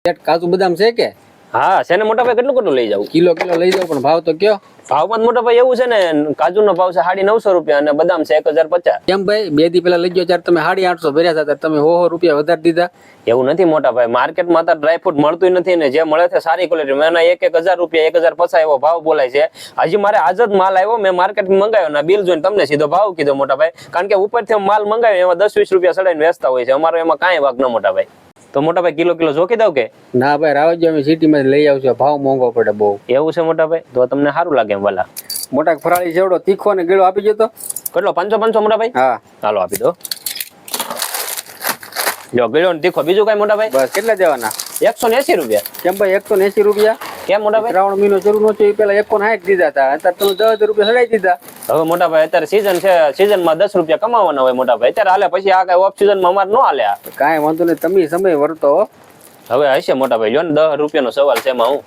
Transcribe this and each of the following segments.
કાજુ બદામ છે કે? હા છે ને મોટા ભાઈ, કેટલું કેટલું લઈ જાવ? કિલો લઈ જાવ, પણ ભાવ તો કયો? ભાવમાં મોટા ભાઈ એવું છે ને, કાજુનો ભાવ છે 950 રૂપિયા અને બદામ છે 1050. કેમ ભાઈ, 2 દી પેલા લઈ ગયો ત્યારે તમે 850 ભર્યા હતા, તમે 100 રૂપિયા વધારી દીધા. એવું નથી મોટા ભાઈ, માર્કેટમાં અત્યારે ડ્રાયફ્રૂટ મળતું નથી ને, જે મળે છે સારી ક્વોલિટી. મેં 1000 રૂપિયા 1050 એવો ભાવ બોલાય છે. હજી મારે આજ જ માલ આવ્યો, મેં માર્કેટમાં મંગાવ્યો ને બિલ જોઈને તમને સીધો ભાવ કીધો મોટા ભાઈ. કારણ કે ઉપરથી માલ મંગાવ્યો એમાં 10-20 રૂપિયા સડાઈને વેચતા હોય છે, અમારો એમાં કાંઈ વાગ ન મોટા ભાઈ. તો મોટા ભાઈ કિલો જોખી દઉં કે? ના ભાઈ, રાવજો, અમે સિટીમાં લઈ આવશું, ભાવ મોંઘો પડે બહુ. એવું છે મોટા ભાઈ, તો તમને સારું લાગે એમ વાલા. મોટા ફરાળી જેવડો તીખો અને ગળો આપી જતો. કેટલો? 500 મોટા ભાઈ? હા ચાલો આપી દો. જો ગળ્યો ને તીખો, બીજું કઈ મોટા ભાઈ? બસ. કેટલા દેવાના? 180 રૂપિયા. કેમ ભાઈ 180 રૂપિયા? કેમ મોટા ભાઈ? શ્રાવણ મહિનો શરૂ નો થયો પેલા 160 દીધા હતા, અત્યારે તમે 10 રૂપિયા સડાઈ દીધા. હવે મોટા ભાઈ અત્યારે સીઝન છે, સીઝનમાં 10 રૂપિયા કમાવાના હોય મોટા ભાઈ. અત્યારે હાલે, પછી આ કઈ ઓફ સીઝનમાં અમારે ન હાલે. કાંઈ વાંધો નહીં, તમે સમય વર્તો. હવે હશે મોટા ભાઈ, લ્યો ને 10 રૂપિયાનો સવાલ છે એમાં. હું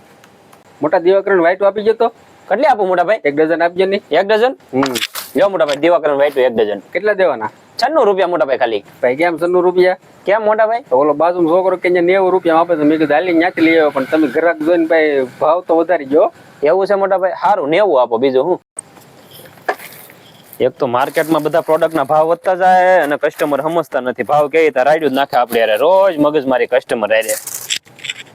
મોટા દિવાકરણ વાઈટ આપી જતો. કેટલી આપું મોટા ભાઈ? 1 ડઝન આપજો ને. 1 ડઝન? લ્યો મોટા ભાઈ, દિવાકરણ વાઈટ 1 ડઝન. કેટલા દેવાના? 96 રૂપિયા મોટા ભાઈ ખાલી. ભાઈ કેમ 96 રૂપિયા? કેમ મોટા ભાઈ? તો ઓલો બાજુનો છોકરો કે 90 રૂપિયા આપે, તો મેં કીધું હાલી ત્યાંથી લઈ આવ્યો, પણ તમે ગ્રાહક જોઈને ભાઈ ભાવ તો વધારી ગયો. એવું છે મોટા ભાઈ? સારું, 90 આપો, બીજું હું. એક તો માર્કેટમાં બધા પ્રોડક્ટના ભાવ વધતા જાય અને કસ્ટમર સમજતા નથી. ભાવ કે રાડ્યું જ નાખે આપણે, રોજ મગજ મારી કસ્ટમર હારે.